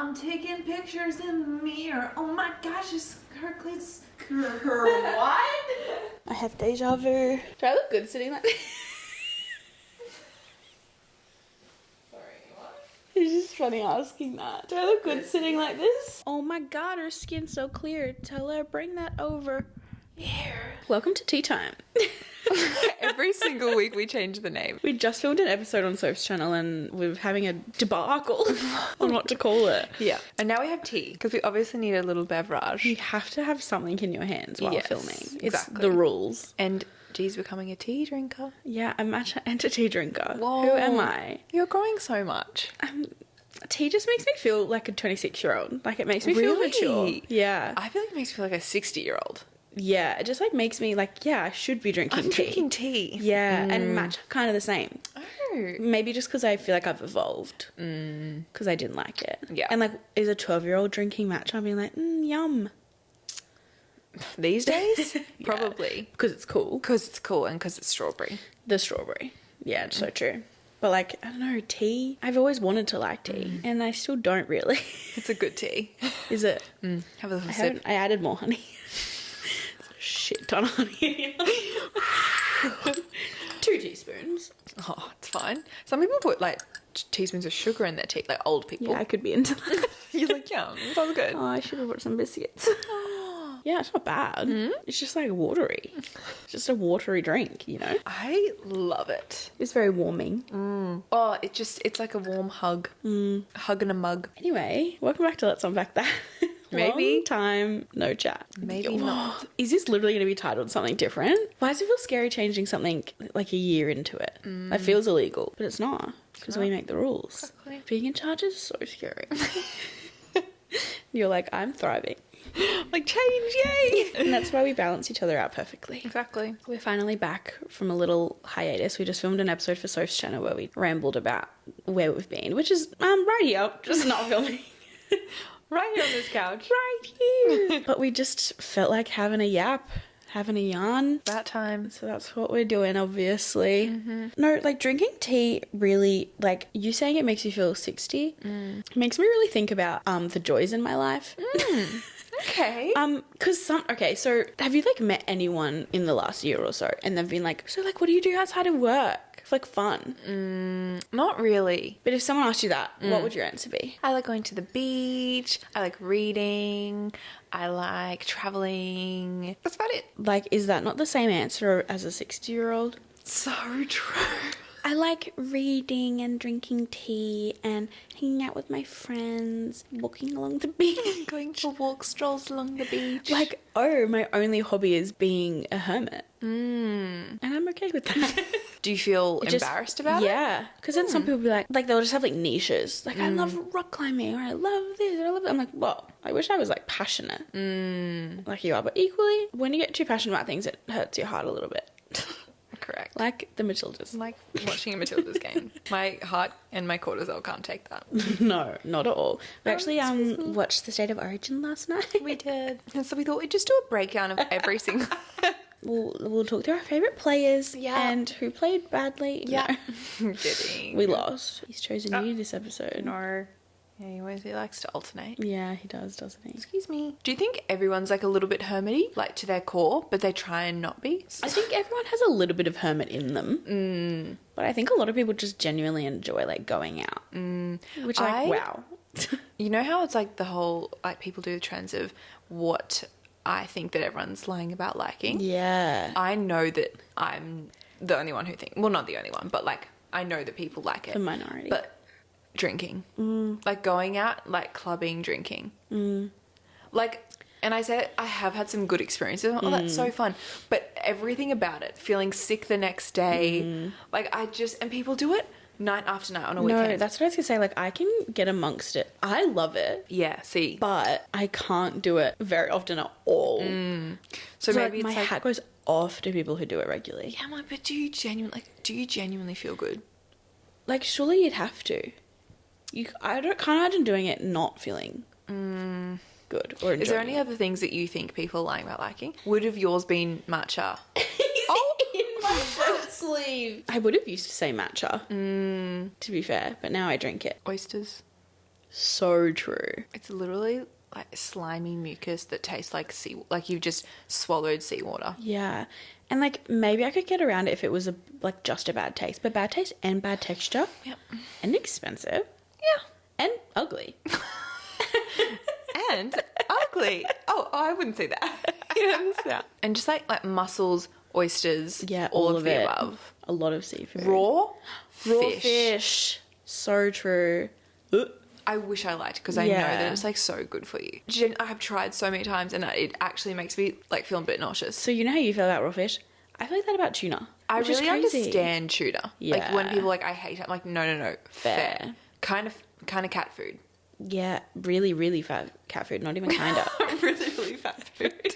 I'm taking pictures in the mirror. Oh my gosh, her cleats. Her what? I have deja vu. Do I look good sitting like this? Sorry, what? It's just funny asking that. Do I look good sitting like this? Oh my god, her skin's so clear. Tell her, bring that over here. Welcome to tea time. Every single week we change the name. We just filmed an episode on Soap's channel and we're having a debacle on what to call it. Yeah. And now we have tea because we obviously need a little beverage. You have to have something in your hands while filming. It's exactly. the rules. And G's becoming a tea drinker. Yeah, a matcha and a tea drinker. Whoa. Who am I? You're growing so much. Tea just makes me feel like a 26-year-old. Like, it makes me feel mature. Yeah. I feel like it makes me feel like a 60-year-old. Yeah, it just like makes me like, yeah, I should be drinking tea. I'm drinking tea. Yeah, and matcha kind of the same. Oh. Maybe just because I feel like I've evolved. Because I didn't like it. Yeah. And like, is a 12-year-old drinking matcha? I'm being like, yum. These days? Yeah. Probably. Because it's cool. Because it's cool and because it's strawberry. The strawberry. Yeah, it's so true. But like, I don't know, tea. I've always wanted to like tea. And I still don't really. It's a good tea. Is it? Have a little sip. I added more honey. Shit ton of honey. 2 teaspoons. Oh, it's fine. Some people put like teaspoons of sugar in their tea, like old people. Yeah, I could be into that. You're like, yeah, sounds good. Oh, I should have bought some biscuits. Yeah, it's not bad. It's just like watery. It's just a watery drink, you know? I love it. It's very warming. Oh, it's like a warm hug. A hug in a mug. Anyway, welcome back to Let's Unpack That. Maybe. Long time, no chat. Maybe not. Is this literally going to be titled something different? Why does it feel scary changing something like a year into it? It feels illegal, but it's not. Because we make the rules. Exactly. Being in charge is so scary. You're like, I'm thriving. Like, change, yay! And that's why we balance each other out perfectly. Exactly. We're finally back from a little hiatus. We just filmed an episode for Soph's channel where we rambled about where we've been, which is right here, just not filming. Right here on this couch. Right here. But we just felt like having a yap, having a yarn. That time. So that's what we're doing, obviously. No, like drinking tea really, like you saying it makes you feel 60, makes me really think about the joys in my life. Okay. So have you like met anyone in the last year or so and they've been like, so like what do you do outside of work? It's like fun. Not really. But if someone asked you that, what would your answer be? I like going to the beach. I like reading. I like traveling. That's about it. Like, is that not the same answer as a 60-year-old? So true. I like reading and drinking tea and hanging out with my friends, walking along the beach. Going for walk strolls along the beach. Like, oh, my only hobby is being a hermit. And I'm okay with that. Do you feel embarrassed about it? Yeah. Because then some people be like they'll just have like niches. Like, I love rock climbing or I love this or I love that. I'm like, well, I wish I was like passionate. Like you are. But equally, when you get too passionate about things, it hurts your heart a little bit. Correct. Like the Matildas. Like watching a Matildas game. My heart and my cortisol can't take that. No, not at all. We actually watched The State of Origin last night. We did. And so we thought we'd just do a breakdown of every single... We'll talk through our favourite players Yeah. and who played badly. Yeah. No. Kidding. We lost. He's chosen you this episode. No. Yeah, he likes to alternate. Yeah, he does, doesn't he? Excuse me. Do you think everyone's like a little bit hermity, like to their core, but they try and not be? I think everyone has a little bit of hermit in them. But I think a lot of people just genuinely enjoy like going out. Which wow. You know how it's like the whole, like people do the trends of what I think that everyone's lying about liking? Yeah. I know that I'm the only one who think, well, not the only one, but like I know that people like it. The minority. But drinking. Like going out, like clubbing, drinking. Like, and I said I have had some good experiences. Oh, that's so fun. But everything about it, feeling sick the next day, like and people do it night after night on a weekend. No, that's what I was going to say. Like, I can get amongst it. I love it. Yeah, see. But I can't do it very often at all. So maybe like, it's my like... hat goes off to people who do it regularly. Yeah, I'm like, but do you genuinely feel good? Like, surely you'd have to. I can't imagine doing it not feeling good or enjoying Is there any it. other things that you think people are lying about liking? Would have yours been matcha? In my shirt sleeve. I would have used to say matcha, to be fair, but now I drink it. Oysters. So true. It's literally like slimy mucus that tastes like like you've just swallowed seawater. Yeah. And like maybe I could get around it if it was just a bad taste, but bad taste and bad texture. Yep. And expensive. Yeah. And ugly. And ugly. Oh, I wouldn't say that. Yeah. And just like mussels, oysters, Yeah, all of the it. above. A lot of seafood. Raw fish. So true. I wish I liked, because I know that it's like so good for you. I've tried so many times and it actually makes me like feel a bit nauseous. So you know how you feel about raw fish? I feel like that about tuna. I which is really crazy. understand tuna. Like when Yeah. people are like, I hate it. I'm like, no. Fair. Kind of cat food. Yeah, really, really fat cat food. Not even kinda. Really fat food.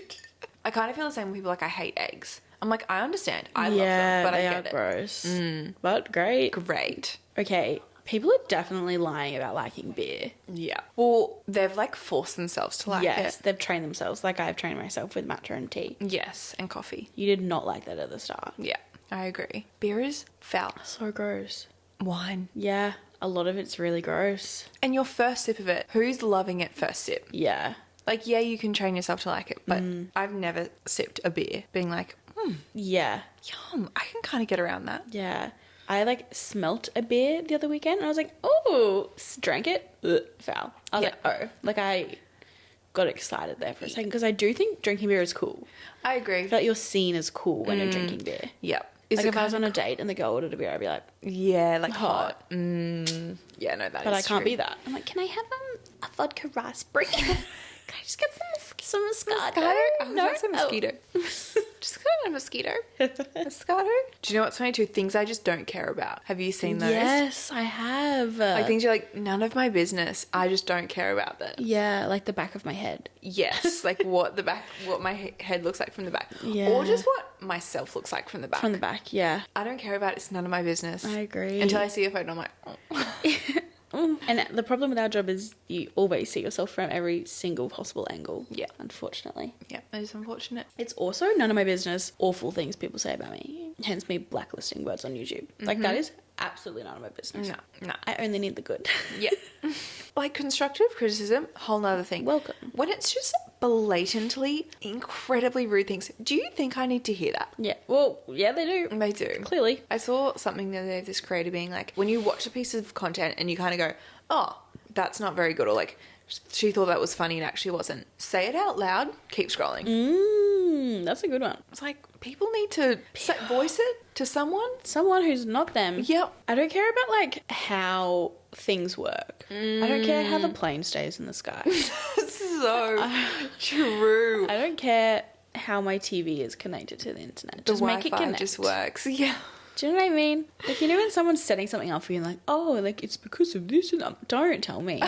I kind of feel the same when people are like, I hate eggs. I'm like, I understand. I love them, but I they get are it. gross. But great. Great. Okay, people are definitely lying about liking beer. Yeah. Well, they've like forced themselves to like Yes, it. they've trained themselves. Like I've trained myself with matcha and tea. Yes, and coffee. You did not like that at the start. Yeah, I agree. Beer is foul. So gross. Wine. Yeah, a lot of it's really gross. And your first sip of it, who's loving it first sip? Yeah. Like, yeah, you can train yourself to like it, but I've never sipped a beer being like, Yeah. yum, I can kind of get around that. Yeah. I like smelt a beer the other weekend and I was like, oh, drank it. Ugh, foul. I was Yeah. like, oh. Like I got excited there for a second because I do think drinking beer is cool. I agree. I feel like you're seen as cool when you're drinking beer. Yep. Like if I was on a date and the girl ordered a beer, I'd be like, Yeah, like hot. hot. Yeah, no, that is but I can't true. be that. I'm like, can I have a vodka raspberry? Can I just get some Moscato? Oh, that's a mosquito. Just got a mosquito. Moscato. Do you know what's funny too? Things I just don't care about. Have you seen those? Yes, I have. Like things you're like, none of my business. I just don't care about that. Yeah, like the back of my head. Yes, like what my head looks like from the back. Yeah. Or just what myself looks like from the back. From the back, yeah. I don't care about it. It's none of my business. I agree. Until I see a photo, I'm like, oh. And the problem with our job is you always see yourself from every single possible angle. Yeah. Unfortunately. Yeah, that is unfortunate. It's also none of my business awful things people say about me. Hence me blacklisting words on YouTube. Like that is absolutely none of my business. No. I only need the good. Yeah. Like constructive criticism, whole nother thing. Welcome. When it's just blatantly, incredibly rude things, do you think I need to hear that? Yeah. Well, yeah, they do. They do. Clearly. I saw something the other day of this creator being like, when you watch a piece of content and you kind of go, oh, that's not very good, or like, she thought that was funny and actually wasn't. Say it out loud, keep scrolling. That's a good one. It's like, people need to voice it to someone. Someone who's not them. Yep. I don't care about like how things work. I don't care how the plane stays in the sky. So true. I don't care how my TV is connected to the internet. The Just make it Wi-Fi connect. just works. Yeah. Do you know what I mean? Like, you know when someone's setting something up for you and like, oh, like it's because of this and that. Don't tell me.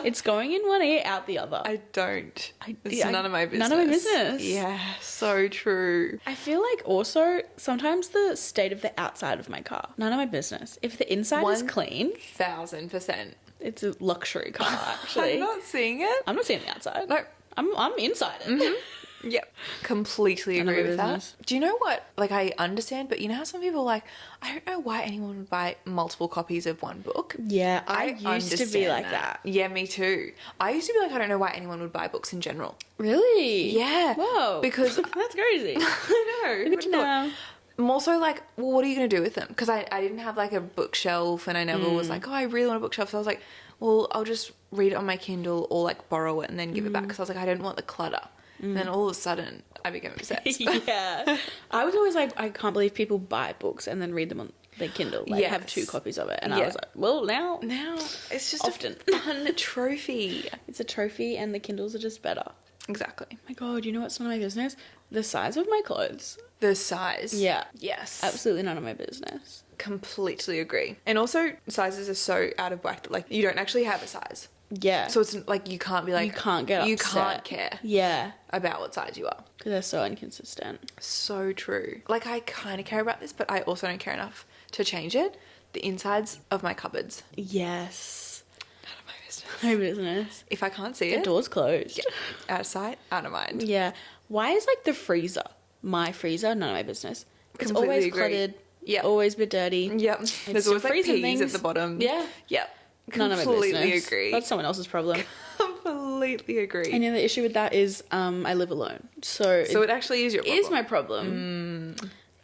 It's going in one ear, out the other. I don't. It's none of my business. None of my business. Yeah, so true. I feel like also sometimes the state of the outside of my car, none of my business. If the inside is clean, 1,000%. it's a luxury car actually. I'm not seeing it. I'm not seeing the outside. No. I'm inside it. Yep. Completely None of agree my with business. that. Do you know what? Like, I understand, but you know how some people are like, I don't know why anyone would buy multiple copies of one book. Yeah, I used to be understand like that. Yeah, me too. I used to be like, I don't know why anyone would buy books in general. Really? Yeah. Whoa. Because that's crazy. I know. Good to know. I'm also like, well, what are you going to do with them? Because I didn't have like a bookshelf and I never was like, oh, I really want a bookshelf. So I was like, well, I'll just read it on my Kindle or like borrow it and then give it back. Because I was like, I didn't want the clutter. And then all of a sudden, I became obsessed. Yeah. I was always like, I can't believe people buy books and then read them on their Kindle. Like, have Yes. 2 copies of it. And I Yeah. was like, well, now Now, it's just Often. a fun trophy. it's a trophy and the Kindles are just better. Exactly. Oh my God, you know what's none of my business? The size of my clothes. The size. Yeah. Yes. Absolutely none of my business. Completely agree. And also, sizes are so out of whack that, like, you don't actually have a size. Yeah. So it's like, you can't be like... you can't get You upset. can't care Yeah. about what size you are. Because they're so inconsistent. So true. Like, I kind of care about this, but I also don't care enough to change it. The insides of my cupboards. Yes. None of my business. No business. If I can't see The it, door's closed. out of sight, out of mind. Yeah. Why is like the freezer, my freezer, none of my business? It's Completely always agree. cluttered. Yep. Always a bit dirty. Yep. There's still always like freezing peas at things. the bottom. Yeah. Yep. None of my Completely business. agree. That's someone else's problem. Completely agree. And the other issue with that is I live alone. So it actually is your problem. is my problem.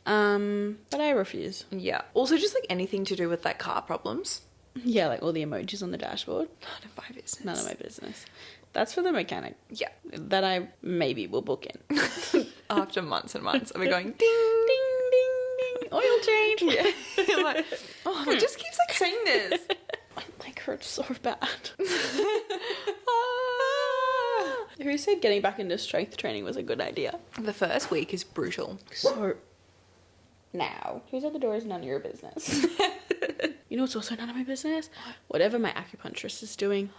But I refuse. Yeah. Also, just like anything to do with like car problems. Yeah, like all the emojis on the dashboard. None of my business. None of my business. That's for the mechanic. Yeah. That I maybe will book in. After months and months, and we're going ding, Ding, ding, ding. Oil change. Yeah. You're like, oh, it just keeps like saying this. My leg hurts so bad. Who said getting back into strength training was a good idea? The first week is brutal. So, now, who's at the door is none of your business. You know what's also none of my business? Whatever my acupuncturist is doing.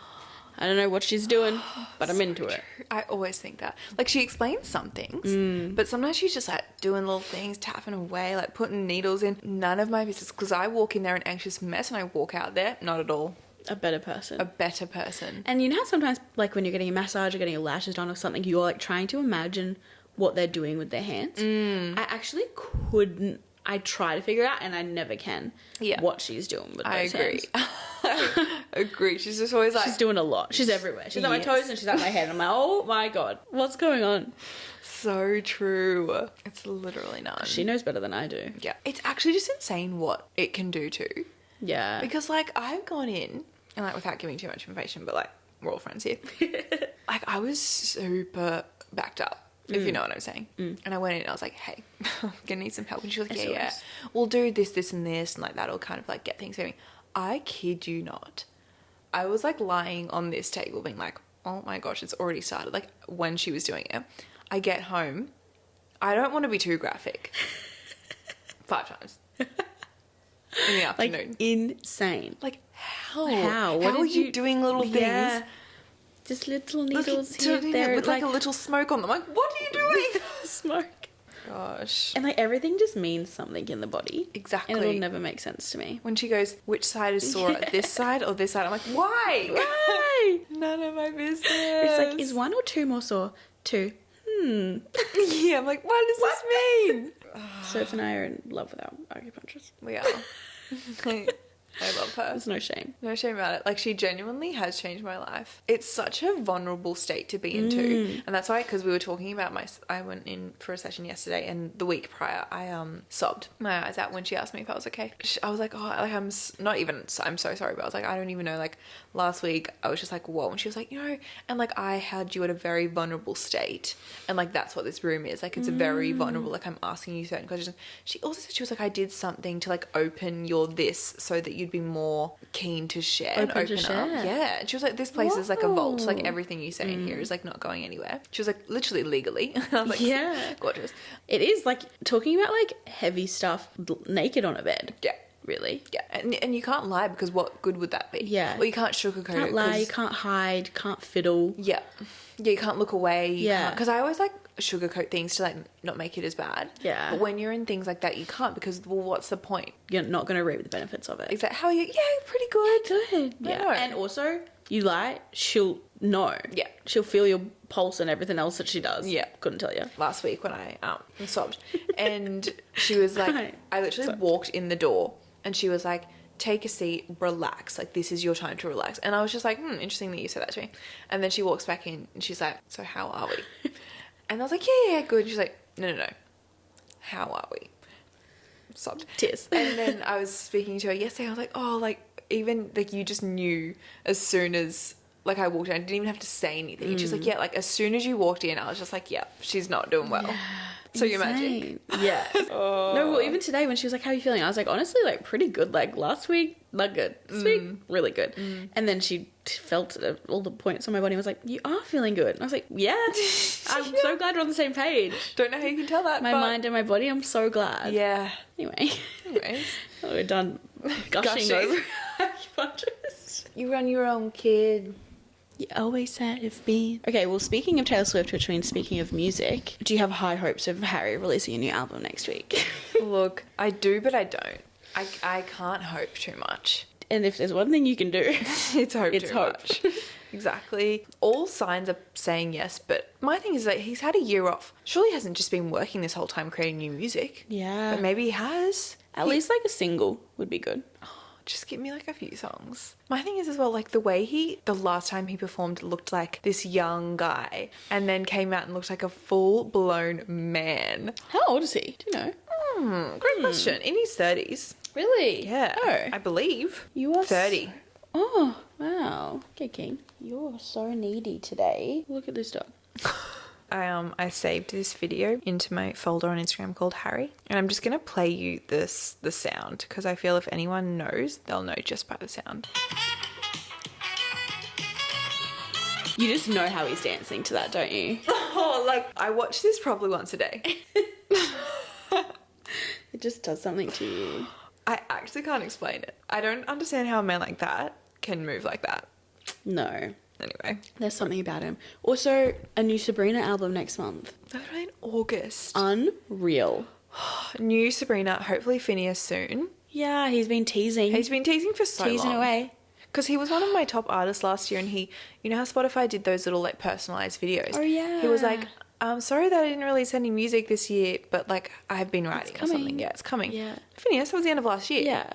I don't know what she's doing, but I'm into it. I always think that. Like, she explains some things, but sometimes she's just like doing little things, tapping away, like putting needles in. None of my business, because I walk in there an anxious mess and I walk out there, not at all. A better person. A better person. And you know how sometimes, like when you're getting a massage or getting your lashes done or something, you're like trying to imagine what they're doing with their hands? I actually couldn't. I try to figure it out and I never can what she's doing with those hands. I agree. She's just always like... She's doing a lot. She's everywhere. She's at my toes and she's at my head. I'm like, oh my God, what's going on? So true. It's literally none. She knows better than I do. Yeah. It's actually just insane what it can do too. Yeah. Because like I've gone in, and like without giving too much information, but like we're all friends here. Like I was super backed up. If you know what I'm saying. And I went in and I was like, hey, I'm gonna need some help. And she was like, yeah, we'll do this, this and this. And like, that'll kind of like get things going. I kid you not. I was like lying on this table being like, oh my gosh, it's already started. Like when she was doing it, I get home. I don't want to be too graphic. 5 times. In the afternoon. Like insane. Like how? How are you doing little things? Yeah. Just little needles here, there. With like a little smoke on them. Like, what are you doing? Smoke. Gosh. And like everything just means something in the body. Exactly. And it'll never make sense to me. When she goes, which side is sore? This side or this side? I'm like, why? Why? None of my business. It's like, is 1 or 2 more sore? 2. Yeah, I'm like, what does this mean? Soph and I are in love with our acupuncturist. We are. I love her. There's no shame. No shame about it. Like, she genuinely has changed my life. It's such a vulnerable state to be into. And that's why, because we were talking about I went in for a session yesterday, and the week prior, I sobbed my eyes out when she asked me if I was okay. I was like, oh, like, I'm so sorry, but I was like, I don't even know. Like, last week, I was just like, whoa. And she was like, you know, and like, I had you at a very vulnerable state. And like, that's what this room is. Like, it's a very vulnerable, like, I'm asking you certain questions. She also said, she was like, I did something to like open your this so that you'd be more keen to share and open up. Yeah. And she was like, this place is like a vault. Like everything you say in here is like not going anywhere. She was like, literally legally. I was like, yeah. Gorgeous. It is like talking about like heavy stuff naked on a bed. Yeah. Really. Yeah. And you can't lie because what good would that be? Yeah. Or you can't sugarcoat it. Can't lie, you can't hide, can't fiddle. Yeah. Yeah, you can't look away. Yeah. Because I always like sugarcoat things to like not make it as bad. Yeah. But when you're in things like that, you can't because, well, what's the point? You're not going to reap the benefits of it. Exactly. How are you? Yeah, pretty good. Good. Yeah. No. And also, you lie, she'll know. Yeah. She'll feel your pulse and everything else that she does. Yeah. Couldn't tell you. Last week when I sobbed, and she was like, Right. I literally walked in the door and she was like, take a seat, relax. Like, this is your time to relax. And I was just like, interesting that you said that to me. And then she walks back in and she's like, so how are we? And I was like, yeah, good. She's like, no. How are we? Sobbed. Tears. And then I was speaking to her yesterday. I was like, oh, like, even, like, you just knew as soon as, like, I walked in. I didn't even have to say anything. And she's like, yeah, like, as soon as you walked in, I was just like, yeah, she's not doing well. So you imagine. Yeah. Oh. No, well, even today when she was like, how are you feeling? I was like, honestly, like, pretty good. Like, last week, not good. This week, really good. And then she felt all the points on my body and was like, you are feeling good. And I was like, yeah. I'm so glad we're on the same page. Don't know how you can tell that. My but mind and my body, I'm so glad. Yeah. Anyway. Anyways. We're done gushing over acupuncturist. You run your own, kid. You always have been. Okay, well, speaking of Taylor Swift, which means speaking of music, do you have high hopes of Harry releasing a new album next week? Look, I do, but I don't. I can't hope too much. And if there's one thing you can do, it's hope it's too hope. much. Exactly. All signs are saying yes, but my thing is that he's had a year off. Surely he hasn't just been working this whole time creating new music. Yeah. But maybe he has. At least like a single would be good. just give me like a few songs. My thing is as well, like the last time he performed looked like this young guy and then came out and looked like a full-blown man. How old is he? Do you know? Great question. In his 30s. Really? Yeah. Oh. I believe. You are 30. Oh, wow. Okay, King. You're so needy today. Look at this dog. I saved this video into my folder on Instagram called Harry, and I'm just gonna play you the sound because I feel if anyone knows, they'll know just by the sound. You just know how he's dancing to that, don't you? Oh, like I watch this probably once a day. It just does something to you. I actually can't explain it. I don't understand how a man like that can move like that. No. Anyway, There's something about him. Also, a new Sabrina album next month. that'll be in August. Unreal. New Sabrina, hopefully Phineas soon. Yeah, he's been teasing. He's been teasing for so teasing long. away. Because he was one of my top artists last year, and he, you know how Spotify did those little like personalized videos? Oh, yeah. He was like, I'm sorry that I didn't release any music this year, but like I have been writing or coming. something. Yeah, it's coming. Yeah. Phineas, that was the end of last year. Yeah.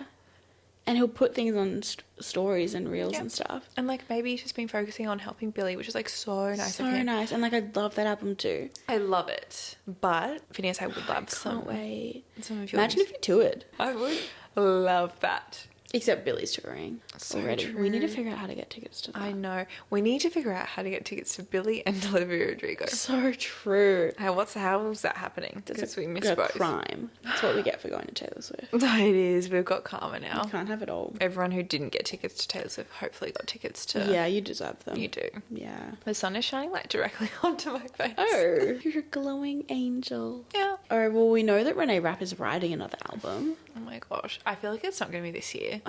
And he'll put things on stories and reels and stuff. And like maybe he's just been focusing on helping Billy, which is like so nice of So him. nice. And like I love that album too. I love it. But Phineas, I would love Can't wait. some of your Imagine if you toured. I would love that. Except Billy's touring So already. true. We need to figure out how to get tickets to that. I know. We need to figure out how to get tickets to Billy and Olivia Rodrigo. So true. How's that happening? Because we missed a both. crime. That's what we get for going to Taylor Swift. It is. We've got karma now. You can't have it all. Everyone who didn't get tickets to Taylor Swift hopefully got tickets to... Yeah, you deserve them. You do. Yeah. The sun is shining like directly onto my face. Oh, you're a glowing angel. Yeah. Oh, well, we know that Renee Rapp is writing another album. Oh my gosh. I feel like it's not going to be this year.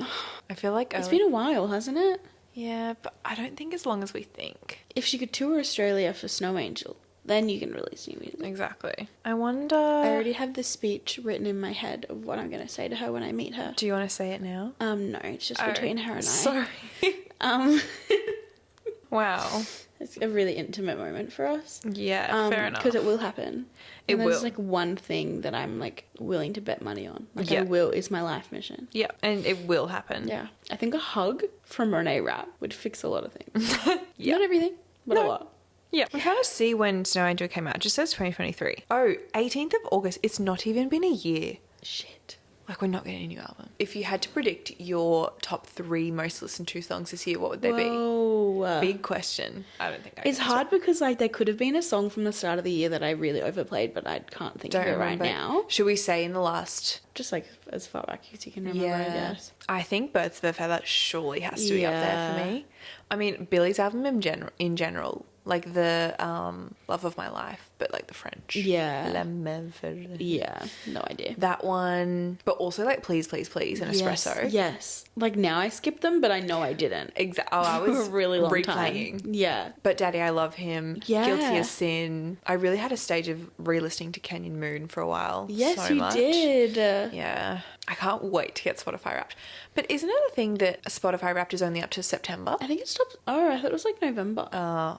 I feel like... It's been a while, hasn't it? Yeah, but I don't think as long as we think. If she could tour Australia for Snow Angel, then you can release new music. Exactly. I wonder... I already have the speech written in my head of what I'm going to say to her when I meet her. Do you want to say it now? No, it's just between her and I. Sorry. Um, Wow. it's a really intimate moment for us. Yeah, fair enough. Because it will happen. It And there's will. like one thing that I'm like willing to bet money on. Like Yeah. I will is my life mission. Yeah, and it will happen. Yeah. I think a hug from Renee Rapp would fix a lot of things. Yeah. Not everything, but a No. lot. Yeah. I'm trying to see when Snow Angel came out. It just says 2023. Oh, 18th of August. It's not even been a year. Shit. Like, we're not getting a new album. If you had to predict your top 3 most listened to songs this year, what would they Whoa. be? Big question. I don't think I It's can hard because like there could have been a song from the start of the year that I really overplayed, but I can't think of it right now. Should we say in the last... Just like as far back as you can remember, I guess. I think Birds of a Feather surely has to be up there Yeah. for me. I mean, Billy's album in general, like the Love of My Life, but like the French. Yeah. La Merveille. Yeah, no idea. That one, but also like Please, Please, Please and Espresso. Yes. Like now I skipped them, but I know I didn't. Exactly. Oh, I For was a really long replaying. time. Yeah. But Daddy, I Love Him. Yeah. Guilty as Sin. I really had a stage of re-listening to Canyon Moon for a while. Yes, so you much. did. Yeah. I can't wait to get Spotify Wrapped. But isn't it a thing that Spotify Wrapped is only up to September? I think it stops. Oh, I thought it was like November.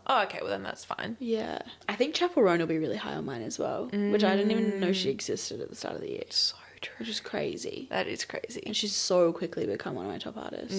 Okay, well then that's fine. Yeah. I think Chapel Roan will be really high on mine as well, which I didn't even know she existed at the start of the year. So true. Which is crazy. That is crazy. And she's so quickly become one of my top artists.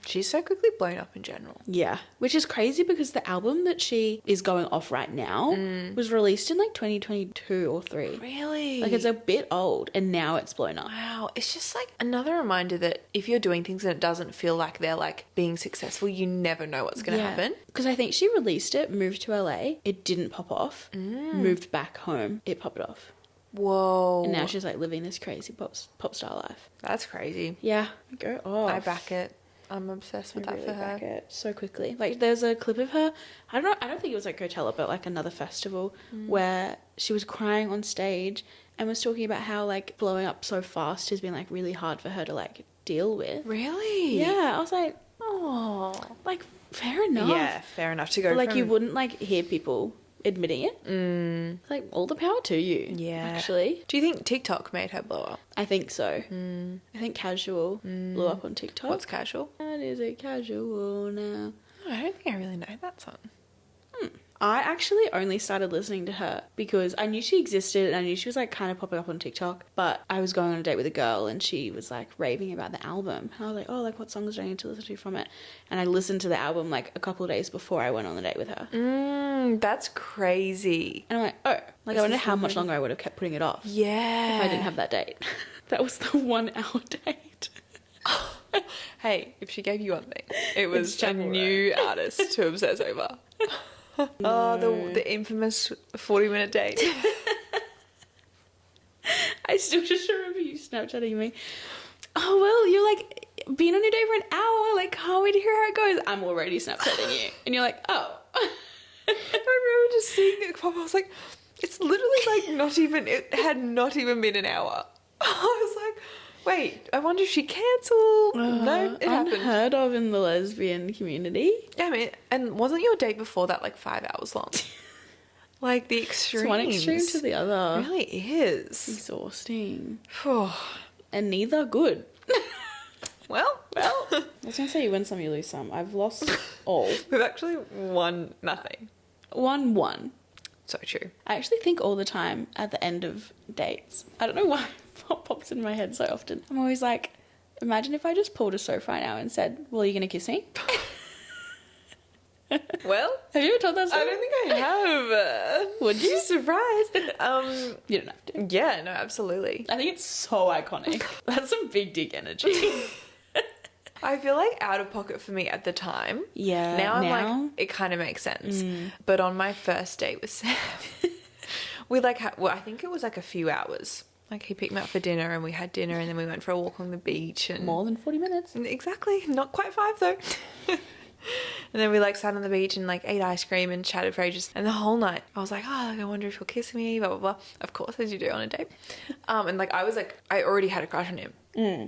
She's so quickly blown up in general. Yeah. Which is crazy because the album that she is going off right now was released in like 2022 or 3. Really? Like it's a bit old and now it's blown up. Wow. It's just like another reminder that if you're doing things and it doesn't feel like they're like being successful, you never know what's going to happen. Because I think she released it, moved to LA, it didn't pop off, moved back home, it popped off. Whoa. And now she's like living this crazy pop star life. That's crazy. Yeah, go off. I back it. I'm obsessed with I that really for her. back it so quickly. Like there's a clip of her, I don't think it was like Coachella, but like another festival where she was crying on stage and was talking about how like blowing up so fast has been like really hard for her to like deal with. Really? Yeah, I was like, Oh. like fair enough. Yeah, fair enough to go But like from... you wouldn't like hear people admitting it. Like all the power to you. Yeah. Actually, Do you think TikTok made her blow up? I think so. I think Casual blew up on TikTok. What's Casual? That is a casual now. Oh, I don't think I really know that song. I actually only started listening to her because I knew she existed and I knew she was like kind of popping up on TikTok, but I was going on a date with a girl and she was like raving about the album. And I was like, oh, like what songs do I need to listen to from it? And I listened to the album like a couple of days before I went on the date with her. That's crazy. And I'm like, oh, like I wonder how much longer I would have kept putting it off. Yeah. If I didn't have that date. That was the 1 hour date. Hey, if she gave you one thing, it was a new artist to obsess over. Oh, the infamous 40-minute date. I still just remember you Snapchatting me. Oh, well, you're like, been on your date for an hour, like, can't wait to hear how it goes. I'm already Snapchatting you. And you're like, oh. I remember just seeing it pop. I was like, it's literally like it had not even been an hour. I was like, wait, I wonder if she cancelled. No, it happened. Unheard of in the lesbian community. Yeah, I mean, and wasn't your date before that like 5 hours long? Like the extremes. It's one extreme to the other. It really is. Exhausting. Oh. And neither good. Well. I was going to say you win some, you lose some. I've lost all. We've actually won nothing. 1-1. So true. I actually think all the time at the end of dates. I don't know why what pops in my head so often. I'm always like, imagine if I just pulled a sofa right now and said, well, are you going to kiss me? Well, have you ever told that story? I don't think I have. Would you? Surprised. You don't have to. Yeah, no, absolutely. I think it's so iconic. That's some big dick energy. I feel like out of pocket for me at the time. Yeah. Now I'm like, it kind of makes sense. But on my first date with Sam, we like, I think it was like a few hours. Like he picked me up for dinner and we had dinner and then we went for a walk on the beach. And more than 40 minutes. Exactly. Not quite 5 though. And then we like sat on the beach and like ate ice cream and chatted for ages. And the whole night I was like, oh, like, I wonder if he'll kiss me, blah, blah, blah. Of course, as you do on a date. And like I was like, I already had a crush on him.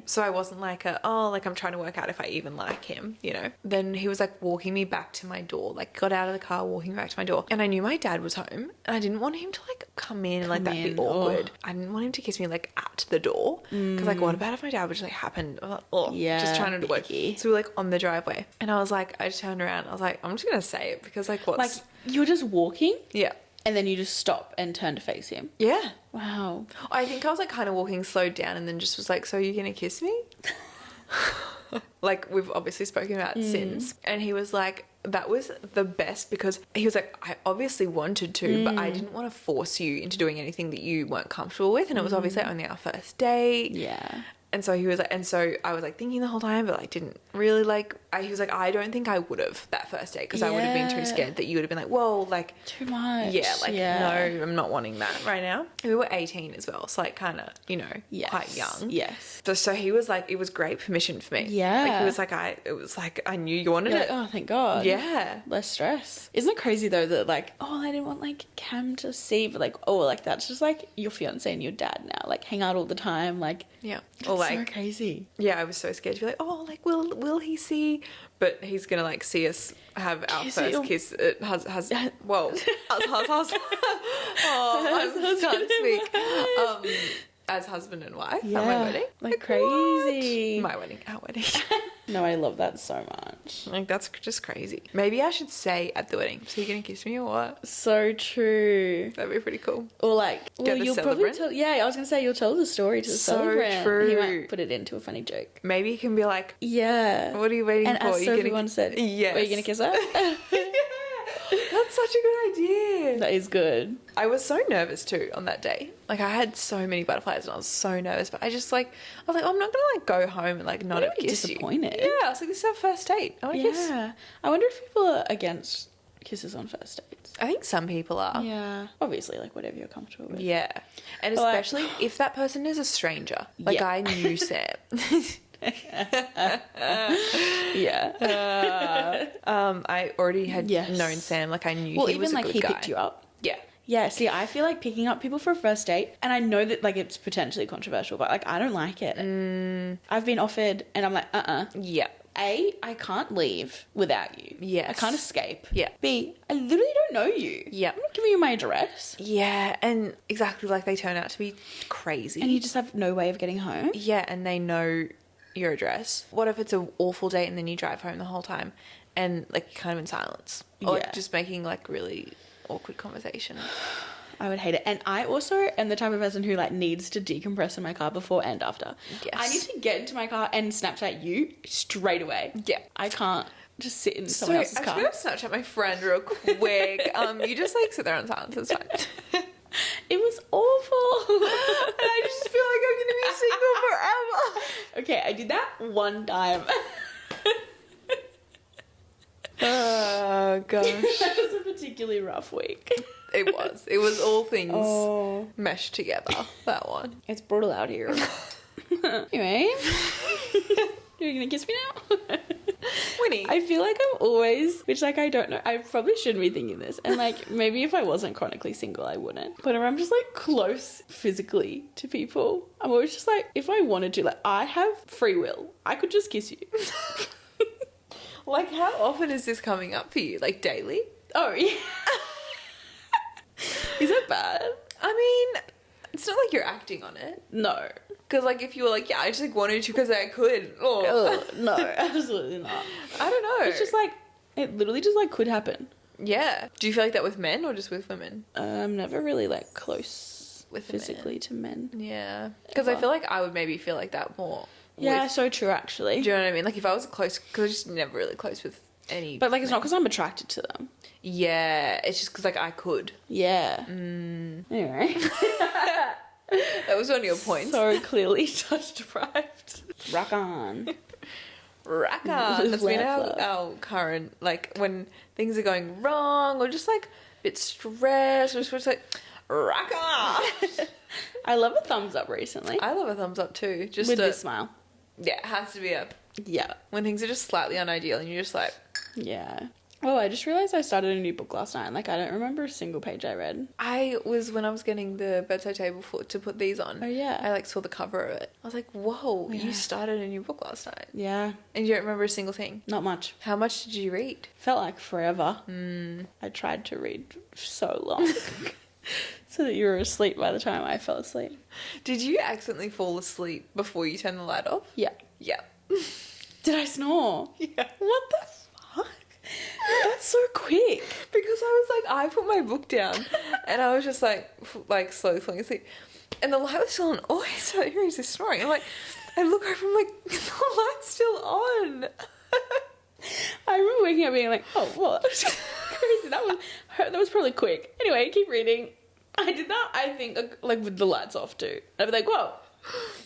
So I wasn't like like I'm trying to work out if I even like him, you know. Then he was like walking me back to my door, like got out of the car, walking back to my door. And I knew my dad was home and I didn't want him to like come in and like that'd be awkward. I didn't want him to kiss me like at the door. Because like what about if my dad would just like happen? I'm like, just trying to work. So we were like on the driveway and I was like, I just turned around. I was like, I'm just going to say it because like what's... Like you were just walking? Yeah. And then you just stop and turn to face him? Yeah. Wow. I think I was like kind of walking slowed down and then just was like, so are you going to kiss me? Like we've obviously spoken about since. And he was like, that was the best because he was like, I obviously wanted to, but I didn't want to force you into doing anything that you weren't comfortable with. And it was obviously only our first date. Yeah. And so he was like, and so I was like thinking the whole time, but like didn't really like, he was like, I don't think I would have that first date because I would have been too scared that you would have been like, whoa, like. Too much. Yeah, like, no, I'm not wanting that right now. We were 18 as well, so like kind of, you know, quite young. Yes. So he was like, it was great permission for me. Yeah. Like he was like, I knew you wanted You're it. like, oh, thank God. Yeah. Less stress. Isn't it crazy though that like, oh, I didn't want like Cam to see, but like, oh, like that's just like your fiance and your dad now, like hang out all the time, like. Yeah. Or like. So crazy. Yeah, I was so scared to be like, oh, like will he see? But he's gonna like see us have our first kiss. Whoa, I can't speak. As husband and wife at my wedding, like crazy. My wedding, our wedding. No, I love that so much. Like that's just crazy. Maybe I should say at the wedding, so you're gonna kiss me or what? So true. That'd be pretty cool. Or like, well, you'll probably tell. Yeah, I was gonna say you'll tell the story to the celebrant. True. He might put it into a funny joke. Maybe he can be like, yeah. What are you waiting and for? And as Sophie once said, yes. Are you gonna kiss her? That's such a good idea. That is good. I was so nervous too on that day. Like I had so many butterflies and I was so nervous, but I was like, I'm not gonna like go home and like not have kissed you. Disappointed. Yeah, I was like, this is our first date. I want to kiss. Yeah. I wonder if people are against kisses on first dates. I think some people are. Yeah. Obviously, like whatever you're comfortable with. Yeah. And especially if that person is a stranger. Like I knew Sam. I already had known Sam. Like I knew he was a good guy. Well, even like he picked you up. Yeah. Yeah, see, I feel like picking up people for a first date, and I know that like it's potentially controversial, but like I don't like it. I've been offered and I'm like, Yeah. A, I can't leave without you. Yes. I can't escape. Yeah. B, I literally don't know you. Yeah. I'm not giving you my address. Yeah, and exactly like they turn out to be crazy. And you just have no way of getting home. Yeah, and they know your address. What if it's an awful date and then you drive home the whole time and like kind of in silence, or like Yeah. just making like really awkward conversation. I would hate it. And I also am the type of person who like needs to decompress in my car before and after. Yes. I need to get into my car and Snapchat you straight away. Yeah. I can't just sit in someone else's I'm car. just gonna Snapchat my friend real quick. You just like sit there in silence. It's fine. It was awful. And I just feel like I'm gonna be single forever. Okay, I did that one time. Oh gosh. That was a particularly rough week. It was all things Oh. meshed together, that one. It's brutal out here. Anyway. You're gonna kiss me now? Winnie. I feel like I'm always, which like I don't know, I probably shouldn't be thinking this. And like maybe if I wasn't chronically single, I wouldn't. But if I'm just like close physically to people, I'm always just like, if I wanted to, like I have free will. I could just kiss you. Like, how often is this coming up for you? Like, daily? Oh, yeah. Is that bad? I mean, it's not like you're acting on it. No. Because, like, if you were like, yeah, I just like wanted to because I could. Oh, No, absolutely not. I don't know. It's just like, it literally just like could happen. Yeah. Do you feel like that with men or just with women? I'm never really like close With physically to men. Yeah. Because I Ever. feel like I would maybe feel like that more. Yeah, with- so true actually. do you know what I mean? Like, if I was close, because I was just never really close with any. But like it's not because I'm attracted to them. Yeah. It's just because, like, I could. Yeah. Mm. Anyway. That was one of your points. So clearly touch deprived. Rock on. Rack on. That's been Laugh. our current, like, when things are going wrong or just, like, a bit stressed, we're just like, rack on. I love a thumbs up recently. I love a thumbs up too. Just With a, this smile. yeah, it has to be a, Yeah. when things are just slightly unideal and you're just like, Yeah. Oh, I just realised I started a new book last night and like I don't remember a single page I read. when I was getting the bedside table to put these on. Oh, yeah. I like saw the cover of it. I was like, whoa, Yeah. you started a new book last night. Yeah. And you don't remember a single thing. Not much. How much did you read? Felt like forever. I tried to read so long. So that you were asleep by the time I fell asleep. Did you accidentally fall asleep before you turned the light off? Yeah. Yeah. Did I snore? Yeah. What the fuck? That's so quick. Because I was like, I put my book down and I was just like slowly falling asleep. And the light was still on. Oh, I started hearing this snoring. I'm like, I look over, I'm like, the light's still on. I remember waking up being like, oh, well, that was crazy. That was probably quick. Anyway, keep reading. I did that, I think, like with the lights off too. I'd be like, whoa,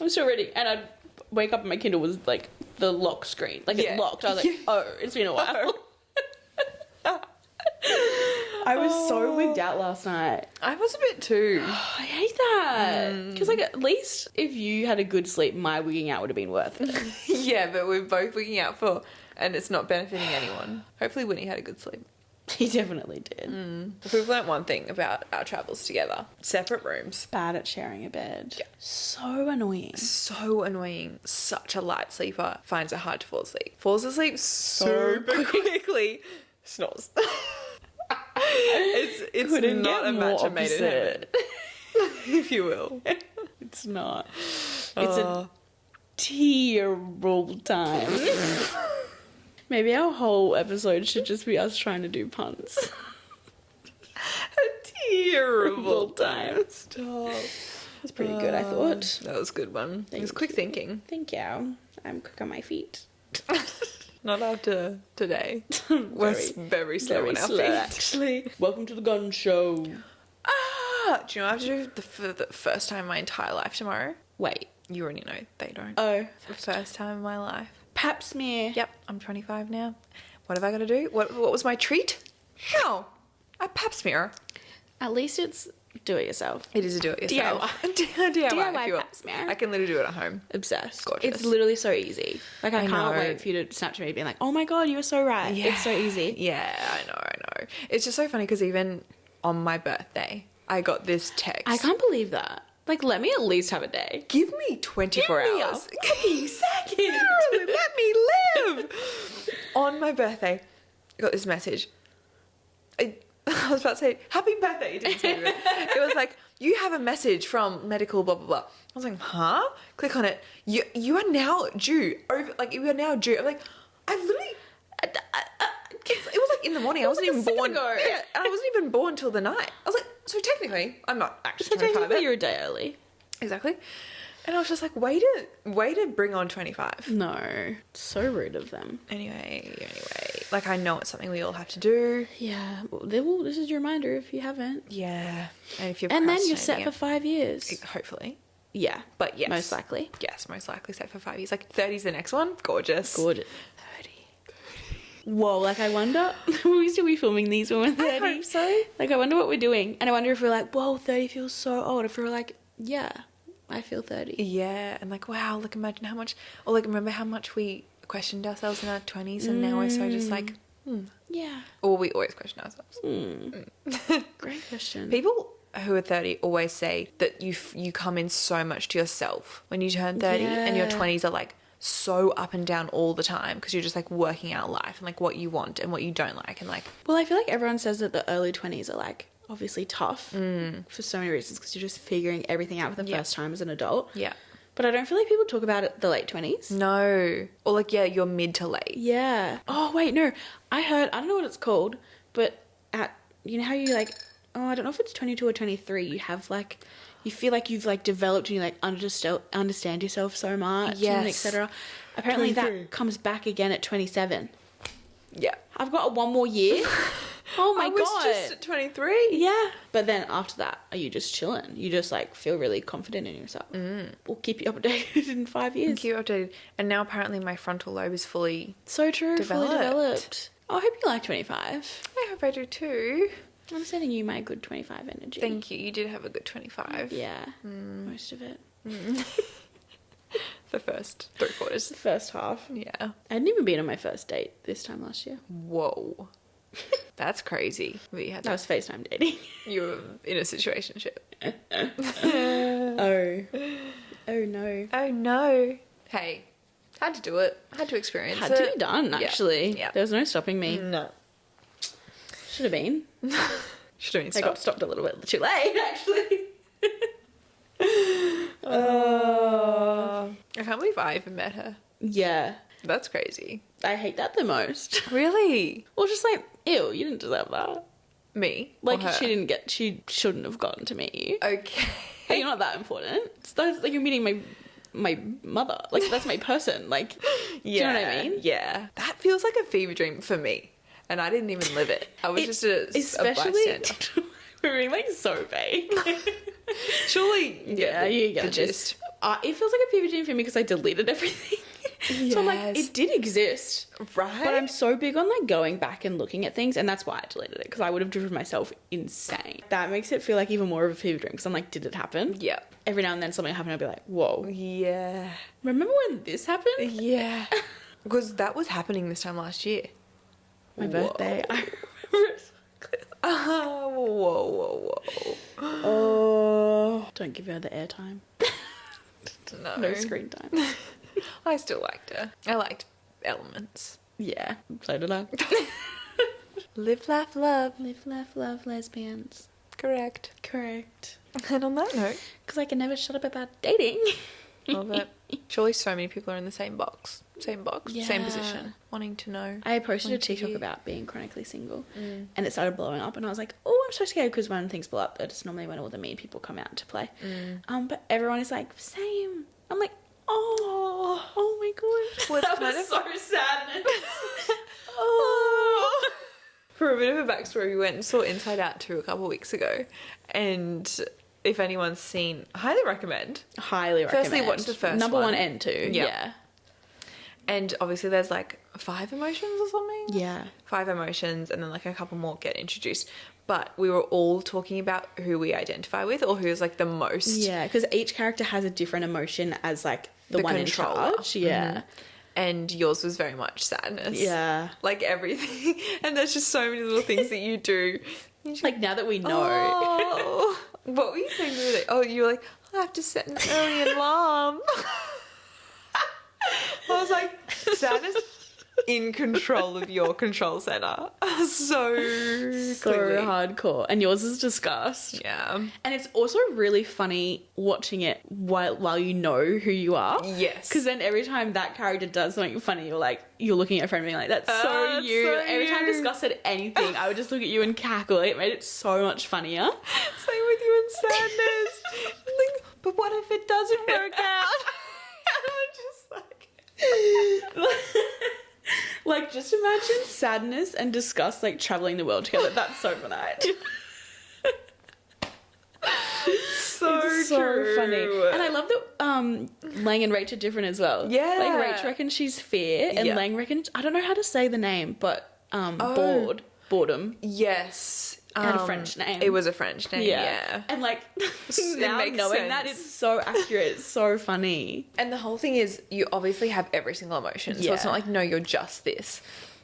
I'm still reading. And I'd wake up and my Kindle was like the lock screen. Like Yeah. it locked. I was like, oh, it's been a while. I was so wigged out last night. I was a bit too. I hate that. Because like at least if you had a good sleep, my wigging out would have been worth it. Yeah, but we're both looking out for, and it's not benefiting anyone. Hopefully Winnie had a good sleep. He definitely did. If we've learnt one thing about our travels together, separate rooms. Bad at sharing a bed. Yeah. So annoying. So annoying. Such a light sleeper. Finds it hard to fall asleep. Falls asleep super quickly. Snores. it's Couldn't not get a more match made in heaven, opposite. if you will. It's not. It's Oh. a terrible time. Maybe our whole episode should just be us trying to do puns. A terrible time. Stop. That's pretty good, I thought. That was a good one. It was Thank quick you. thinking. Thank you. I'm quick on my feet. Not after today. We're very slow very on our slow, feet. actually. Welcome to the gun show. Ah! Do you know what I have to do for the first time in my entire life tomorrow? Wait. You already know. They don't. Oh. The first time in my life. Pap smear. Yep, I'm 25 now. What have I got to do? What was my treat? No, a pap smear. At least it's do it yourself. It is a do-it-yourself. DIY. DIY, if you will. pap smear. I can literally do it at home. Obsessed. Gorgeous. It's literally so easy. Like I I can't know. wait for you to Snapchat me being like, oh my god, you were so right. It's so easy. Yeah, I know. It's just so funny because even on my birthday, I got this text. I can't believe that. Like, let me at least have a day. Give me 24 Give me a hours. fucking second. Literally, let me live. On my birthday, I got this message. I was about to say, happy birthday. It didn't say it. It was like, you have a message from medical blah, blah, blah. I was like, huh? Click on it. You are now due. You are now due. I'm like, I literally... in the morning. I wasn't even born. Ago. Yeah, and I wasn't even born till the night. I was like, so technically, I'm not actually So 25 technically yet. you're a day early. Exactly. And I was just like, way to bring on 25. No. So rude of them. Anyway. Like, I know it's something we all have to do. Yeah. Well, this is your reminder if you haven't. Yeah. And if you're And then you're set for procrastinating 5 years. it, hopefully. Yeah. But yes. Most likely. Yes, most likely set for 5 years. Like, 30's the next one. Gorgeous. Gorgeous. 30. Whoa, like I wonder, will we still be filming these when we're 30? I hope so. Like I wonder what we're doing. And I wonder if we're like, whoa, 30 feels so old. If we're like, yeah, I feel 30. Yeah, and like, wow, like imagine how much, or like remember how much we questioned ourselves in our 20s and now we're so just like, Yeah. or we always question ourselves. Great question. People who are 30 always say that you come in so much to yourself when you turn 30 and your Yeah. 20s are like so up and down all the time because you're just like working out life and like what you want and what you don't like and like, Well, I feel like everyone says that the early 20s are like obviously tough for so many reasons because you're just figuring everything out for the Yeah. first time as an adult. yeah. But I don't feel like people talk about it the late 20s. No. Or like, yeah, you're mid to late. Yeah. Oh, wait, no. I don't know what it's called, but you know how you like, I don't know if it's 22 or 23, you have like, you feel like you've like developed and you like understand yourself so much and Yes. etc. Apparently 23. that comes back again at 27. Yeah. I've got one more year. Oh my I was God. just at 23. Yeah. But then after that, are you just chilling? You just like feel really confident in yourself. We'll keep you updated in 5 years. Keep updated. And now apparently my frontal lobe is fully... So true. Fully Developed. developed. Oh, I hope you like 25. I hope I do too. I'm sending you my good 25 energy. Thank you. You did have a good 25. Yeah. Most of it. The first 3/4. The first half. Yeah. I hadn't even been on my first date this time last year. Whoa. That's crazy. But you had That was FaceTime dating. You were in a situationship. Oh. Oh no. Oh no. Hey. Had to do it. Had to experience Had it. to be done, actually. Yeah. There was no stopping me. No. Should have been. Should have been I got stopped. stopped a little bit too late, actually. I can't believe I even met her. Yeah. That's crazy. I hate that the most. Really? Well, just like, ew, you didn't deserve that. Me? Like, Or her? she shouldn't have gotten to meet you. Okay. Hey, you're not that important. It's like you're meeting my mother. Like, that's my person. Like, do you know what I mean? Yeah. That feels like a fever dream for me. And I didn't even live it. I was just a Especially, bystander. we're being like so vague. Surely, Yeah, you get the gist. It feels like a fever dream for me because I deleted everything. So I'm like, Yes. it did exist. Right? But I'm so big on like going back and looking at things, and that's why I deleted it, because I would have driven myself insane. That makes it feel like even more of a fever dream because I'm like, did it happen? Yeah. Every now and then something happened, I'll be like, whoa. Yeah. Remember when this happened? Yeah. Because that was happening this time last year. My birthday. I remember it. Whoa. Oh. Don't give her the airtime. No. No screen time. I still liked her. I liked Elements. Yeah, so did I. Live, laugh, love. Live, laugh, love, lesbians. Correct. Correct. And on that note, Because I can never shut up about dating. love it. Surely so many people are in the same box. Same Yeah. position. Wanting to know. I posted a Wanting to TikTok hear. about being chronically single, and it started blowing up, and I was like, oh, I'm so scared, because when things blow up, that's normally when all the mean people come out to play. But everyone is like, same. I'm like, oh my god. Well, it's That kind was of- so sadness. Oh. For a bit of a backstory, we went and saw Inside Out 2 a couple of weeks ago, and if anyone's seen, highly recommend. Highly recommend. Firstly, watch the first Number one. 1 and 2. Yeah. And obviously there's like 5 emotions or something. Yeah. 5 emotions, and then like a couple more get introduced. But we were all talking about who we identify with, or who's like the most. Yeah, because each character has a different emotion as like the one controller. in charge. Yeah. And yours was very much sadness. Yeah. Like everything. And there's just so many little things that you do. You just Like now that we know. oh. What were you saying the other day? Oh, you were like, I have to set an early alarm. I was like, sadness in control of your control center. So clearly. hardcore. And yours is disgust. Yeah. And it's also really funny watching it while you know who you are. Yes. Because then every time that character does something funny, you're looking at a friend being like, that's so that's you. so Every time you. Disgust said anything, I would just look at you and cackle. It made it so much funnier. Same with you and Sadness. Like, but what if it doesn't work out? I'm just like... Like, just imagine Sadness and Disgust, like, travelling the world together. That's so funny. so funny. And I love that Lang and Rach are different as well. Yeah. Like, Rach reckons she's fear, and Yeah. Lang reckons, I don't know how to say the name, but boredom. Yes. It had a French name. It was a French name, yeah. And, like, It now makes knowing that, sense. it's so accurate. It's so funny. And the whole thing is you obviously have every single emotion. So it's Yeah. not like, no, you're just this.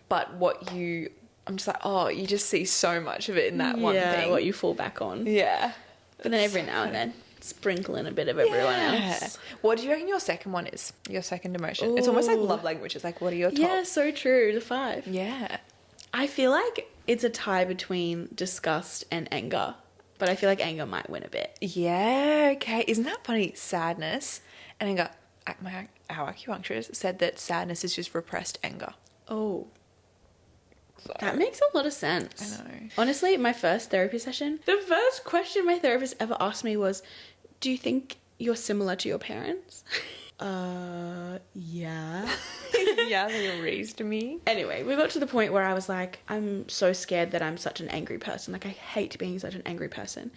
But I'm just like, oh, you just see so much of it in that one thing. What you fall back on. Yeah. But then every now and then, sprinkle in a bit of everyone else. What do you reckon your second one is? Your second emotion? It's almost like love language. It's like, what are your top? Yeah, so true. The 5. Yeah. I feel like it's a tie between disgust and anger, but I feel like anger might win a bit. Yeah, okay. Isn't that funny? Sadness and anger. Our acupuncturist said that sadness is just repressed anger. Oh, So, that makes a lot of sense. I know. Honestly, my first therapy session, the first question my therapist ever asked me was, do you think you're similar to your parents? Yeah. yeah, they raised me. Anyway, we got to the point where I was like, I'm so scared that I'm such an angry person. Like, I hate being such an angry person.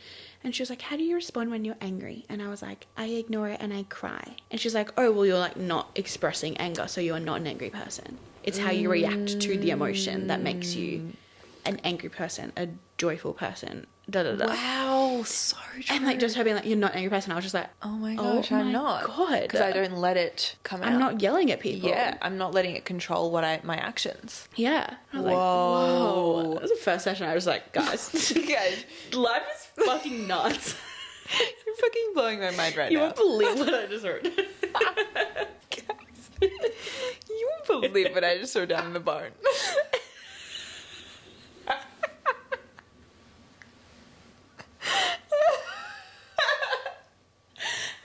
And she was like, how do you respond when you're angry? And I was like, I ignore it and I cry. And she's like, oh, well, you're like not expressing anger, so you're not an angry person. It's how you react to the emotion that makes you an angry person, a joyful person, da-da-da. Wow, so true. And like just her being like, you're not an angry person, I was just like, oh my gosh, I'm not. God. Because I don't let it come out. I'm not yelling at people. Yeah, I'm not letting it control my actions. Yeah. I was Whoa. like, whoa. That was the first session. I was like, guys, Guys, life is fucking nuts. you're fucking blowing my mind right You now. won't believe what I just heard. Guys, you won't believe what I just threw down the bone.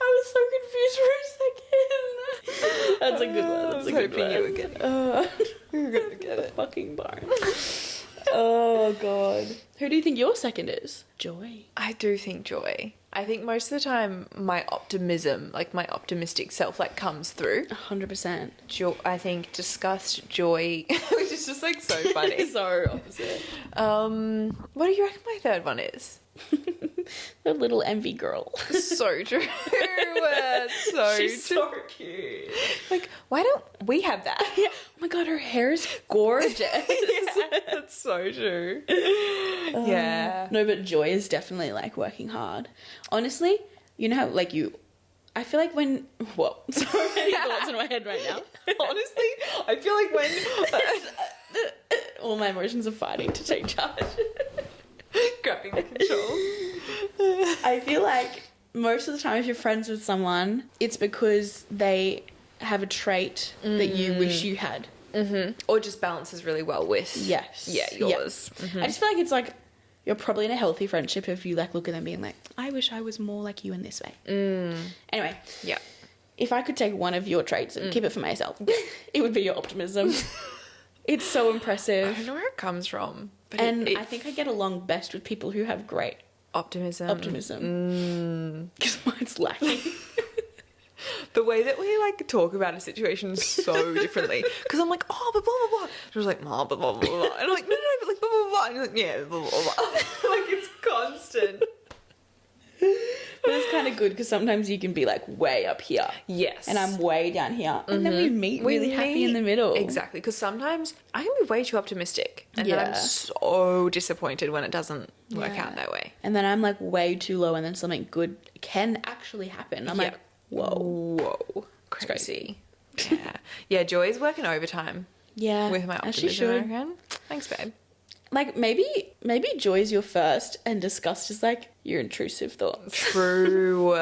I was so confused for a second. That's a good one. That's a good one. You were getting you were gonna get it. Fucking barn. Oh, God. Who do you think your second is? Joy. I do think joy. I think most of the time my optimism, like my optimistic self, like comes through. 100%. I think disgust, joy, which is just like so funny. So opposite. What do you reckon my third one is? The little envy girl. So true. So She's true. so cute. Like, why don't we have that? Yeah. Oh my God, her hair is gorgeous. Yeah, that's so true. Yeah. No, but joy is definitely like working hard. Honestly, you know how like I feel like when so many thoughts in my head right now. Honestly, I feel like when all my emotions are fighting to take charge. grabbing the control. I feel like most of the time if you're friends with someone, it's because they have a trait that you wish you had. Mm-hmm. Or just balances really well with Yes. yours. Yeah. I just feel like it's like you're probably in a healthy friendship if you like look at them being like, I wish I was more like you in this way. Anyway, Yeah. if I could take one of your traits and keep it for myself, it would be your optimism. It's so I impressive. don't know where it comes from. But And it I think I get along best with people who have great optimism. Because mine's lacking. The way that we like talk about a situation so differently. Because I'm like, oh, blah, blah, blah, blah. She was like, blah, blah, blah, blah, blah. And I'm like, no, but like, blah, blah, blah. And you're like, yeah, blah, blah, blah. Like, it's constant. But it's kind of good because sometimes you can be like way up here. Yes. And I'm way down here. And then we meet really happy in the middle. Exactly. Because sometimes I can be way too optimistic. And then I'm Yeah. so disappointed when it doesn't work Yeah. out that way. And then I'm like way too low and then something good can actually happen. I'm like, whoa. Whoa. crazy. Yeah. Yeah, Joy's working overtime Yeah. with my as she optimism, I should. reckon. Thanks, babe. Like maybe Joy's your first and disgust is like your intrusive thoughts. True.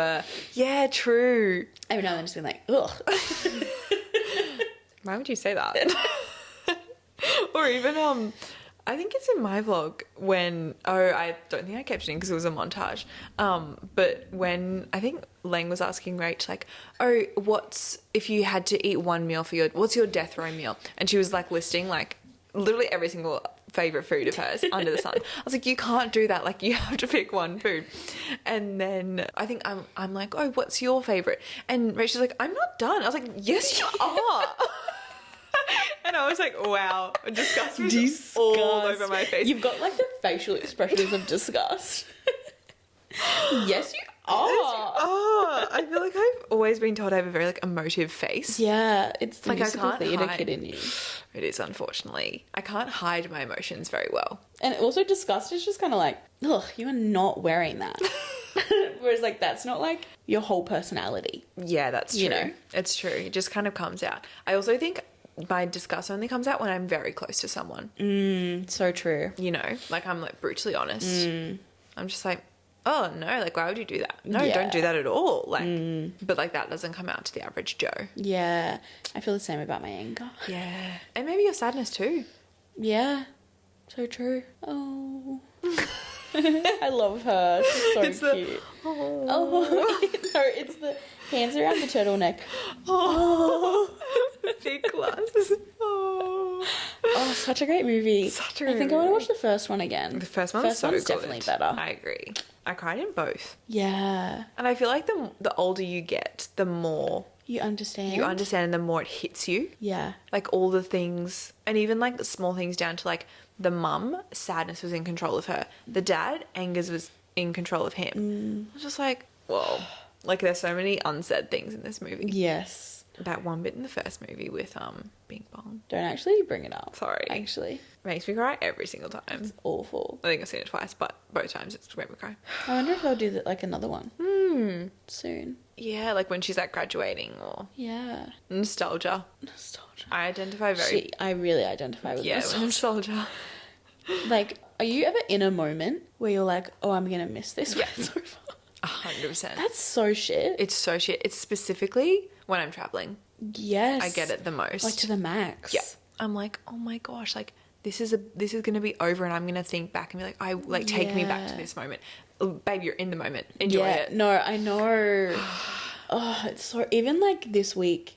Yeah, true. Every now and then just being like, ugh. Why would you say that? Or even I think it's in my vlog when I don't think I kept it in because it was a montage. But when I think Lang was asking Rach like, what's if you had to eat one meal for what's your death row meal? And she was like listing like literally every single favorite food of hers under the sun. I was like, you can't do that. Like you have to pick one food. And then I think I'm like, what's your favorite? And Rachel's like, I'm not done. I was like, yes, you are. And I was like, wow, disgust was all over my face. You've got like the facial expressions of disgust. Yes, you are. I feel like I've always been told I have a very like emotive face. Yeah, it's the like I musical can't theatre hide. kid in you. It is, unfortunately. I can't hide my emotions very well. And also disgust is just kind of like, ugh, you are not wearing that. Whereas like that's not like your whole personality. Yeah, that's true. You know? It's true. It just kind of comes out. I also think my disgust only comes out when I'm very close to someone. So true. You know, like I'm like brutally honest. I'm just like, oh no, like why would you do that? No, Yeah. don't do that at all. Like, but like that doesn't come out to the average Joe. Yeah, I feel the same about my anger. Yeah, and maybe your sadness too. Yeah, so true. Oh. I love her. She's so It's the- cute. Oh. No, it's the hands around the turtleneck. Oh, big glasses. Oh, Oh, such a great movie. Such a I great think I want to movie. watch the first one again. the first one's so good. Definitely better. I agree. I cried in both, Yeah, and I feel like the older you get, the more you understand. you understand, and the more it hits you. Yeah, Like all the things, and even like the small things down to like the mum, sadness was in control of her. The dad, angers was in control of him. I was just like, whoa. Like there's so many unsaid things in this movie. yes. That one bit in the first movie with Bing Bong. Don't actually bring it up. Sorry. Actually, Makes me cry every single time. it's awful. I think I've seen it twice, but both times it's made me cry. I wonder if they'll do that, like another one soon. Yeah, like when she's like graduating or Yeah, nostalgia. nostalgia. I identify very I really identify with this. nostalgia. Like, are you ever in a moment where you're like, oh, I'm gonna miss this when it's over? 100%. That's so shit. It's so shit. It's specifically when I'm traveling. Yes, I get it the most. like to the max. Yeah. I'm like, oh my gosh, like this is gonna be over, and I'm gonna think back and be like, take me back to Yeah. this moment. Oh, babe, you're in the moment. Enjoy Yeah, it. no, I know. Oh, it's so, even like this week,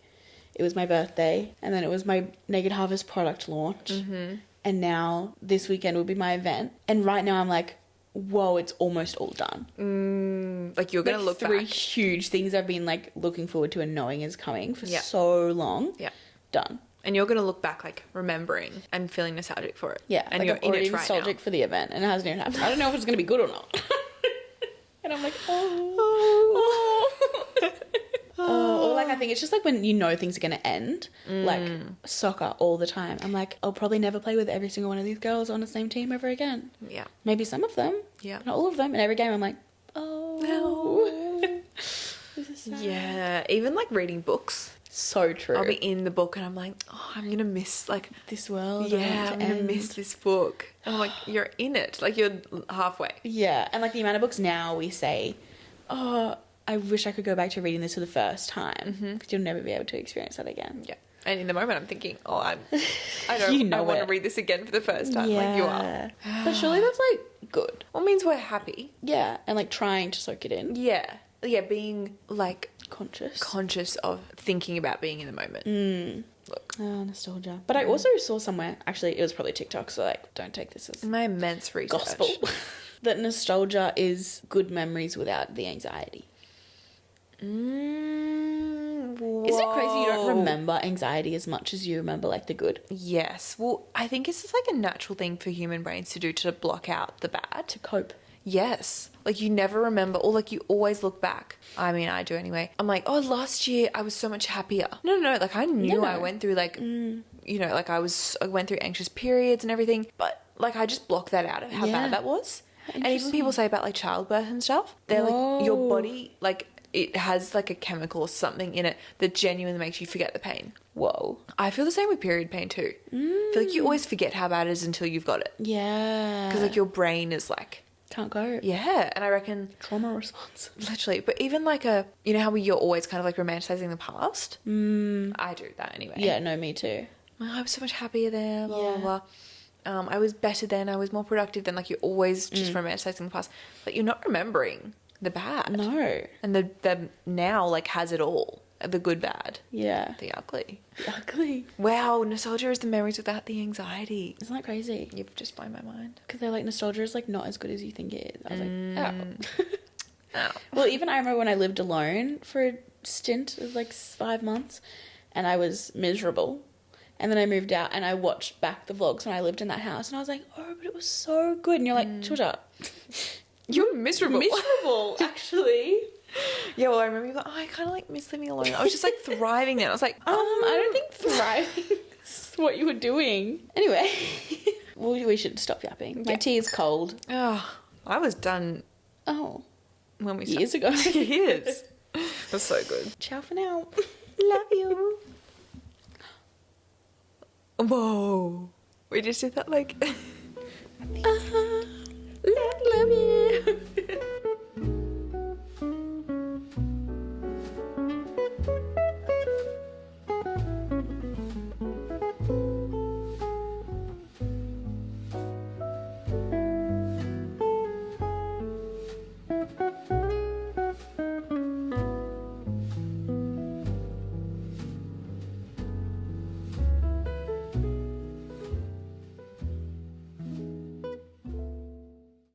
it was my birthday, and then it was my Naked Harvest product launch, and now this weekend will be my event, and right now I'm like, whoa, it's almost all done. Like you're gonna Like look three back. huge things I've been like looking forward to and knowing is coming for Yeah. so long. Yeah. Done. And you're gonna look back like remembering and feeling nostalgic for it. Yeah, And like you're I'm in already it right nostalgic now. for the event, and it hasn't even happened. I don't know if it's gonna be good or not. And I'm like, oh. Or like I think it's just like when you know things are gonna end, like soccer all the time. I'm like, I'll probably never play with every single one of these girls on the same team ever again. Yeah. Maybe some of them, Yeah. not all of them. And every game I'm like, oh, this is sad. Yeah. Even like reading books. So true. I'll be in the book and I'm like, oh, I'm gonna miss like This world. yeah, I'm gonna miss this book. And I'm like, you're in it. Like you're halfway. Yeah, and like the amount of books now we say, oh, I wish I could go back to reading this for the first time because you'll never be able to experience that again. Yeah. And in the moment I'm thinking, oh, I don't You know I want to it. read this again for the first time. Like you are. But surely that's like good. Well, it means we're happy. Yeah, and like trying to soak it in. Yeah. Yeah, being like Conscious. conscious of thinking about being in the moment. Look. Oh, nostalgia. But I also saw somewhere, actually it was probably TikTok, so like don't take this as My immense research. gospel, that nostalgia is good memories without the anxiety. Isn't it crazy you don't remember anxiety as much as you remember like the good? Yes. Well, I think it's just like a natural thing for human brains to do to block out the bad. To cope. Yes. Like you never remember, or like you always look back. I mean, I do anyway. I'm like, oh, last year I was so much happier. No. Like I knew No. I went through like, you know, like I went through anxious periods and everything. But like I just blocked that out of how Yeah. bad that was. And even Interesting. people say about like childbirth and stuff. They're like, your Whoa. body, like it has like a chemical or something in it that genuinely makes you forget the pain. Whoa. I feel the same with period pain too. I feel like you always forget how bad it is until you've got it. Yeah. Because like your brain is like, can't go. yeah. And I reckon Trauma response. literally, but even like you know how you're always kind of like romanticizing the past? I do that anyway. Yeah, no, me too. I was so much happier there, blah, Yeah. blah, blah. I was better then. I was more productive than. Like, you're always just romanticizing the past. But you're not remembering the bad. No. And the now, like, has it all. The good, bad. Yeah. The ugly. Ugly. Wow, nostalgia is the memories without the anxiety. Isn't that crazy? You've just blown my mind. Because they're like, nostalgia is like not as good as you think it is. I was like, oh. Ow. Well, even I remember when I lived alone for a stint of like 5 months and I was miserable. And then I moved out and I watched back the vlogs when I lived in that house and I was like, oh, but it was so good. And you're like, shut up. You're miserable. Miserable, actually. Yeah, well, I remember you going, oh, I kind of like miss living alone. I was just like thriving then. I was like, I don't think thriving is what you were doing. Anyway, well, we should stop yapping. My tea is cold. oh, I was done Oh, when we years ago. Years. That's so good. Ciao for now. Love you. Whoa. We just did that like...